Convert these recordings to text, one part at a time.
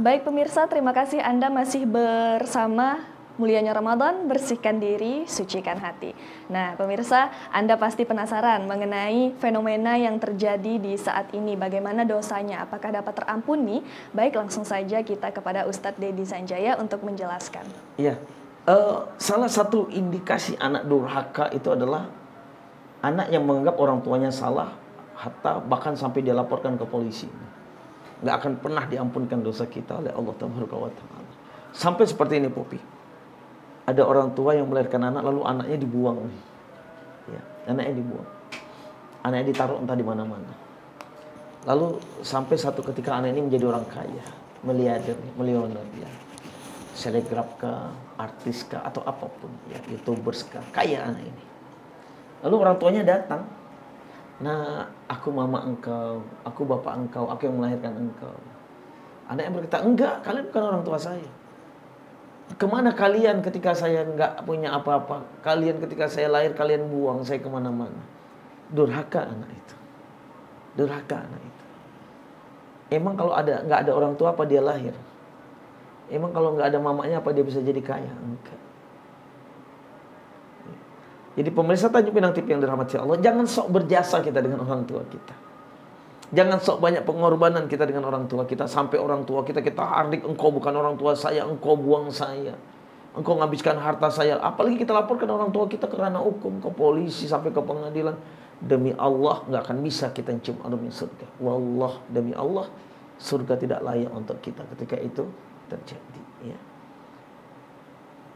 Baik pemirsa, terima kasih Anda masih bersama Mulianya Ramadan, bersihkan diri, sucikan hati. Nah pemirsa, Anda pasti penasaran mengenai fenomena yang terjadi di saat ini. Bagaimana dosanya, apakah dapat terampuni? Baik, langsung saja kita kepada Ustadz Dedi Sanjaya untuk menjelaskan. Iya, salah satu indikasi anak durhaka itu adalah anak yang menganggap orang tuanya salah, hatta bahkan sampai dia laporkan ke polisi. Nggak akan pernah diampunkan dosa kita oleh Allah Taala. Sampai seperti ini, Popi. Ada orang tua yang melahirkan anak, lalu anaknya dibuang. Ya, anaknya dibuang. Anaknya ditaruh entah di mana-mana. Lalu sampai satu ketika anak ini menjadi orang kaya, miliarder, ya. Selegraf kah, artis kah, atau apapun, ya, YouTubers kah, kaya anak ini. Lalu orang tuanya datang. Nah, aku mama engkau, aku bapak engkau, aku yang melahirkan engkau. Anak yang berkata, enggak, kalian bukan orang tua saya. Kemana kalian ketika saya enggak punya apa-apa? Kalian ketika saya lahir, kalian buang saya kemana-mana. Durhaka anak itu. Durhaka anak itu. Emang kalau enggak ada orang tua apa dia lahir? Emang kalau enggak ada mamanya apa dia bisa jadi kaya? Enggak. Jadi pemirsa Tanjung Pinang TV yang dirahmati Allah, jangan sok berjasa kita dengan orang tua kita. Jangan sok banyak pengorbanan kita dengan orang tua kita. Sampai orang tua kita hardik, engkau bukan orang tua saya, engkau buang saya, engkau menghabiskan harta saya. Apalagi kita laporkan orang tua kita kerana hukum, ke polisi, sampai ke pengadilan. Demi Allah nggak akan bisa kita cium aromanya surga. Wallah, demi Allah, surga tidak layak untuk kita ketika itu terjadi, ya.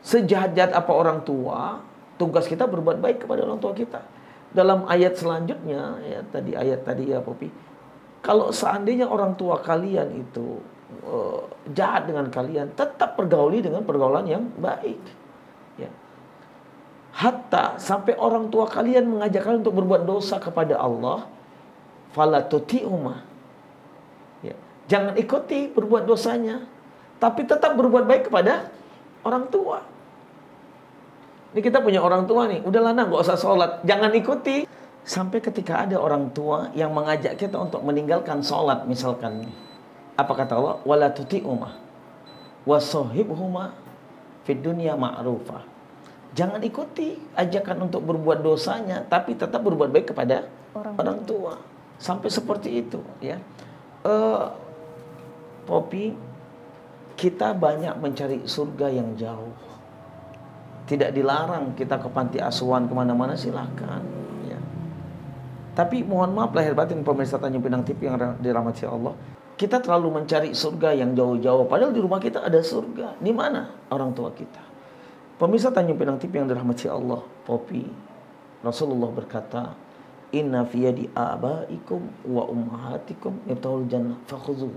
Sejahat-jahat apa orang tua, tugas kita berbuat baik kepada orang tua kita. Dalam ayat selanjutnya, ya ayat tadi ya Popi, kalau seandainya orang tua kalian itu jahat dengan kalian, tetap pergauli dengan pergaulan yang baik, ya. Hatta sampai orang tua kalian mengajak kalian untuk berbuat dosa kepada Allah, fala tuti'uma, ya. Jangan ikuti berbuat dosanya, tapi tetap berbuat baik kepada orang tua. Ini kita punya orang tua nih, udahlah nak, gak usah sholat, jangan ikuti. Sampai ketika ada orang tua yang mengajak kita untuk meninggalkan sholat misalkan. Apa kata Allah? Wala tuti'uma wasahibhuma fid dunya ma'rufa. Jangan ikuti ajakan untuk berbuat dosanya, tapi tetap berbuat baik kepada orang tua. Sampai seperti itu, ya. Popi, kita banyak mencari surga yang jauh. Tidak dilarang kita ke panti asuhan kemana-mana, silahkan, ya. Tapi mohon maaf lahir batin pemirsa Tanjung Pinang TV yang dirahmati Allah, kita terlalu mencari surga yang jauh-jauh, padahal di rumah kita ada surga. Di mana orang tua kita? Pemirsa Tanjung Pinang TV yang dirahmati Allah, Popi, Rasulullah berkata, Inna fi yadi abaikum wa ummahatikum miftahul jannah fakhudhu.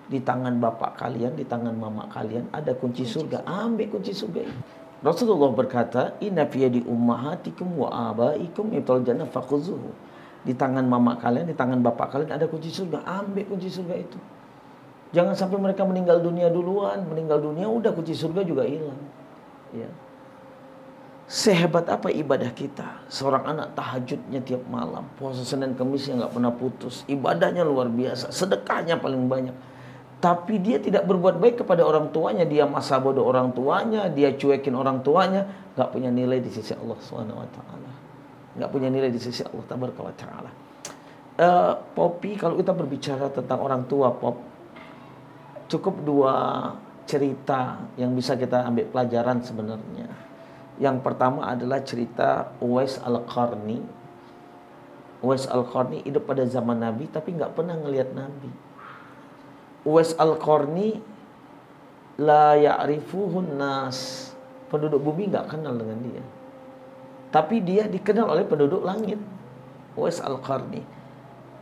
Di tangan bapak kalian, di tangan mama kalian ada kunci surga. Ambil kunci surga itu. Rasulullah berkata, Inna fi yadi ummahatikum wa abaikum miftahul jannah fakhudhuhu. Di tangan mama kalian, di tangan bapak kalian ada kunci surga. Ambil kunci surga itu. Jangan sampai mereka meninggal dunia duluan. Meninggal dunia udah kunci surga juga hilang, ya. Sehebat apa ibadah kita? Seorang anak tahajudnya tiap malam, puasa Senin Kamisnya nggak pernah putus, ibadahnya luar biasa, sedekahnya paling banyak. Tapi dia tidak berbuat baik kepada orang tuanya, dia masa bodoh orang tuanya, dia cuekin orang tuanya, nggak punya nilai di sisi Allah SWT. Nggak punya nilai di sisi Allah Taala. Popi, kalau kita berbicara tentang orang tua, Pop, cukup dua cerita yang bisa kita ambil pelajaran sebenarnya. Yang pertama adalah cerita Uwais Al-Qarni. Uwais Al-Qarni hidup pada zaman Nabi, tapi nggak pernah ngelihat Nabi. Uwais Al-Qarni la ya'rifuhun nas. Penduduk bumi nggak kenal dengan dia. Tapi dia dikenal oleh penduduk langit. Uwais Al-Qarni.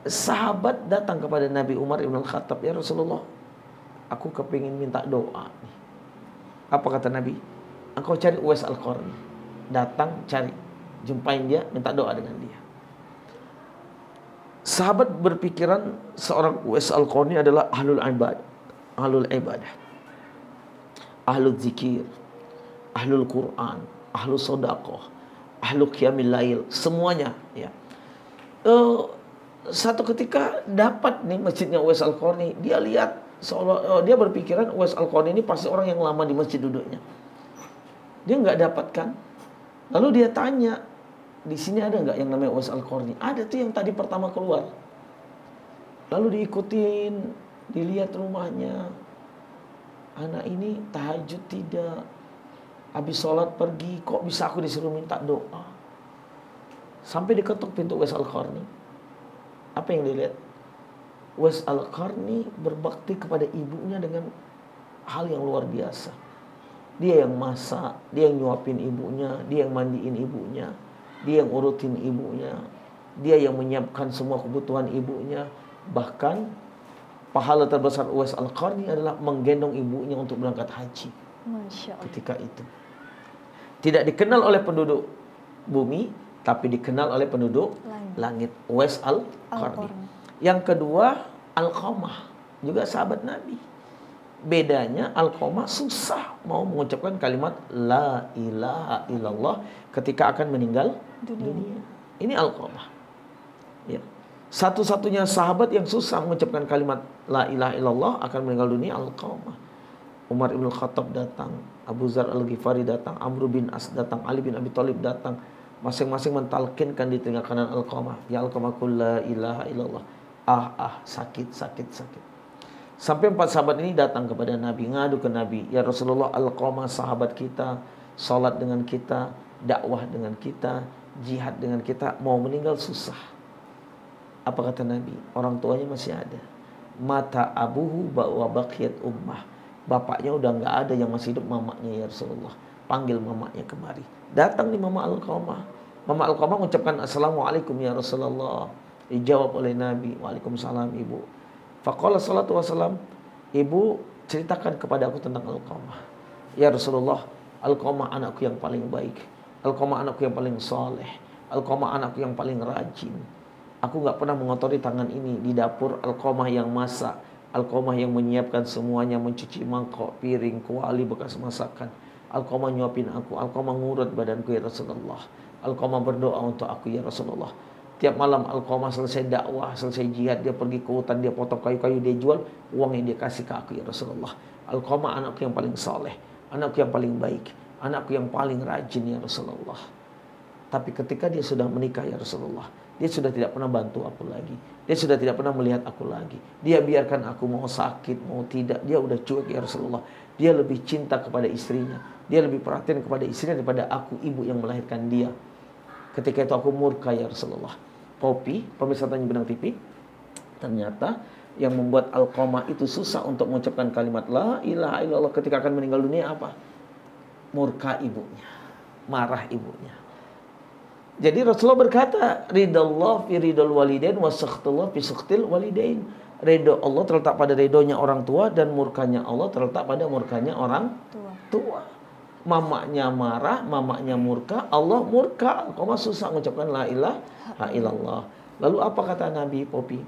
Sahabat datang kepada Nabi Umar Ibn Al-Khattab, ya Rasulullah, aku kepingin minta doa. Apa kata Nabi? Engkau cari Uwais Al-Qarni. Datang, cari. Jumpain dia, minta doa dengan dia. Sahabat berpikiran seorang Uwais Al-Qarni adalah ahlul ibadah, ahlul zikir, ahlul Quran, ahlul sedekah, ahlul qiyamil lail, semuanya, ya. Satu ketika dapat nih masjidnya Uwais Al-Qarni, dia lihat Seolah dia berpikiran Uwais Al-Qarni ini pasti orang yang lama di masjid duduknya. Dia nggak dapatkan. Lalu dia tanya, di sini ada nggak yang namanya Uwais Al-Qarni? Ada tuh yang tadi pertama keluar. Lalu diikutin, dilihat rumahnya. Anak ini tahajud tidak, habis sholat pergi, kok bisa aku disuruh minta doa? Sampai diketuk pintu Uwais Al-Qarni. Apa yang dilihat? Uwais Al-Qarni berbakti kepada ibunya dengan hal yang luar biasa. Dia yang masak, dia yang nyuapin ibunya, dia yang mandiin ibunya, dia yang urutin ibunya, dia yang menyiapkan semua kebutuhan ibunya. Bahkan pahala terbesar Uwais Al-Qarni adalah menggendong ibunya untuk berangkat haji. Masya Allah. Ketika itu tidak dikenal oleh penduduk bumi, tapi dikenal oleh penduduk langit. Uwais Al-Qarni. Yang kedua, Alqamah, juga sahabat Nabi. Bedanya Alqamah susah mau mengucapkan kalimat La ilaha illallah ketika akan meninggal dunia. Ini Alqamah. Ya. Satu-satunya sahabat yang susah mengucapkan kalimat La ilaha illallah akan meninggal dunia, Alqamah. Umar ibn Khattab datang, Abu Zar al-Ghifari datang, Amr bin As datang, Ali bin Abi Thalib datang. Masing-masing mentalkinkan di telinga kanan Alqamah, ya Alqamah qul la ilaha illallah. Sakit. Sampai 4 sahabat ini datang kepada Nabi, ngadu ke Nabi, ya Rasulullah, Alqamah sahabat kita, salat dengan kita, dakwah dengan kita, jihad dengan kita, mau meninggal susah. Apa kata Nabi? Orang tuanya masih ada. Mata abuhu wa baqiyat ummah. Bapaknya udah nggak ada, yang masih hidup mamanya ya Rasulullah. Panggil mamanya kemari. Datang nih Mama Alqamah. Mama Alqamah mengucapkan Assalamualaikum ya Rasulullah. Dijawab oleh Nabi, Waalaikumsalam ibu. Faqala salatu wassalam, ibu ceritakan kepada aku tentang Alqamah. Ya Rasulullah, Alqamah anakku yang paling baik, Alqamah anakku yang paling soleh, Alqamah anakku yang paling rajin. Aku gak pernah mengotori tangan ini di dapur. Alqamah yang masak, Alqamah yang menyiapkan semuanya, mencuci mangkok, piring, kuali bekas masakan. Alqamah nyuapin aku, Alqamah ngurut badanku ya Rasulullah. Alqamah berdoa untuk aku ya Rasulullah. Tiap malam Alqamah selesai dakwah, selesai jihad, dia pergi ke hutan, dia potong kayu-kayu, dia jual, uang yang dia kasih ke aku ya Rasulullah. Alqamah anakku yang paling soleh, anakku yang paling baik, anakku yang paling rajin ya Rasulullah. Tapi ketika dia sudah menikah ya Rasulullah, dia sudah tidak pernah bantu aku lagi, dia sudah tidak pernah melihat aku lagi. Dia biarkan aku mau sakit, mau tidak, dia udah cuek ya Rasulullah. Dia lebih cinta kepada istrinya, dia lebih perhatian kepada istrinya daripada aku, ibu yang melahirkan dia. Ketika itu aku murka ya Rasulullah. Kopi, pemirsa Tanya Bintang TV, ternyata yang membuat Alqamah itu susah untuk mengucapkan kalimat La ilaha illallah ketika akan meninggal dunia apa? Murka ibunya, marah ibunya. Jadi Rasulullah berkata, ridallah fi ridal walidain wa sakhtullah fi sakhtil walidain. Ridho Allah terletak pada ridhonya orang tua, dan murkanya Allah terletak pada murkanya orang tua. Mamanya marah, mamanya murka, Allah murka. Alqamah susah mengucapkan la ilaha illallah. Lalu apa kata Nabi Popi?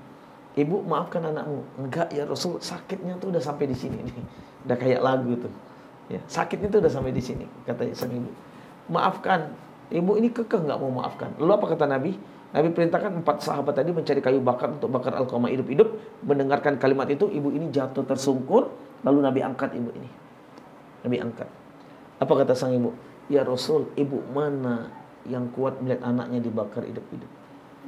Ibu maafkan anakmu. Enggak ya Rasul, sakitnya tuh udah sampai di sini nih. Udah kayak lagu tuh. Ya, sakitnya tuh udah sampai di sini, kata sang ibu. Maafkan. Ibu ini kekeh nggak mau maafkan. Lalu apa kata Nabi? Nabi perintahkan 4 sahabat tadi mencari kayu bakar untuk bakar Alqamah hidup-hidup. Mendengarkan kalimat itu, ibu ini jatuh tersungkur. Lalu Nabi angkat ibu ini. Nabi angkat. Apa kata sang ibu? Ya Rasul, ibu mana yang kuat melihat anaknya dibakar hidup-hidup?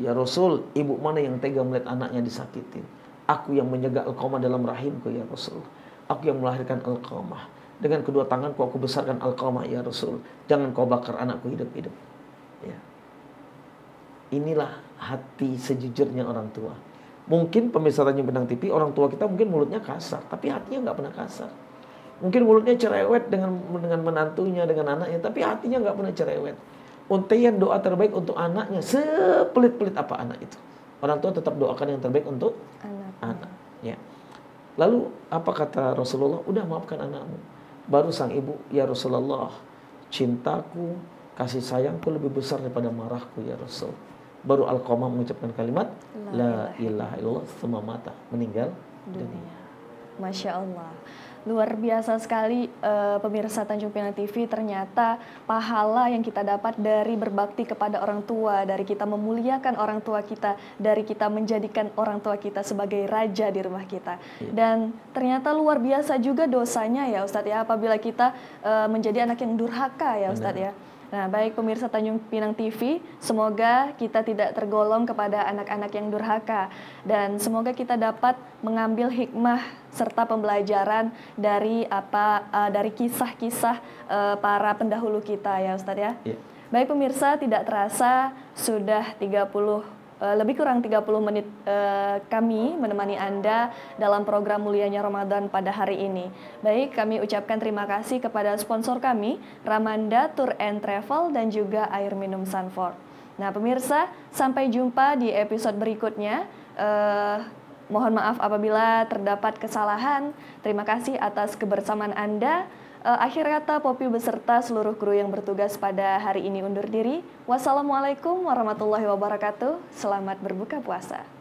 Ya Rasul, ibu mana yang tega melihat anaknya disakitin? Aku yang menjaga Alqamah dalam rahimku ya Rasul. Aku yang melahirkan Alqamah. Dengan kedua tanganku aku besarkan Alqamah ya Rasul. Jangan kau bakar anakku hidup-hidup. Ya. Inilah hati sejujurnya orang tua. Mungkin pemirsa Tanya Bintang TV, orang tua kita mungkin mulutnya kasar, tapi hatinya nggak pernah kasar. Mungkin mulutnya cerewet dengan menantunya, dengan anaknya, tapi hatinya nggak pernah cerewet. Untaian doa terbaik untuk anaknya, sepelit-pelit apa anak itu, orang tua tetap doakan yang terbaik untuk anak. Ya. Lalu apa kata Rasulullah? Udah maafkan anakmu. Baru sang ibu, ya Rasulullah, cintaku, kasih sayangku lebih besar daripada marahku ya Rasul. Baru Alqamah mengucapkan kalimat La ilaha illallah, semua mata meninggal dunia. Masya Allah. luar biasa sekali pemirsa Tanjung Pinang TV, ternyata pahala yang kita dapat dari berbakti kepada orang tua, dari kita memuliakan orang tua kita, dari kita menjadikan orang tua kita sebagai raja di rumah kita. Dan ternyata luar biasa juga dosanya ya Ustadz ya, apabila kita menjadi anak yang durhaka ya Ustadz ya. Nah, baik pemirsa Tanjung Pinang TV, semoga kita tidak tergolong kepada anak-anak yang durhaka dan semoga kita dapat mengambil hikmah serta pembelajaran dari dari kisah-kisah para pendahulu kita ya Ustadz ya. Baik pemirsa, tidak terasa sudah lebih kurang 30 menit kami menemani Anda dalam program Mulianya Ramadan pada hari ini. Baik, kami ucapkan terima kasih kepada sponsor kami, Ramanda Tour and Travel dan juga air minum Sanford. Nah pemirsa, sampai jumpa di episode berikutnya. Mohon maaf apabila terdapat kesalahan. Terima kasih atas kebersamaan Anda. Akhir kata, Popi beserta seluruh kru yang bertugas pada hari ini undur diri. Wassalamualaikum warahmatullahi wabarakatuh. Selamat berbuka puasa.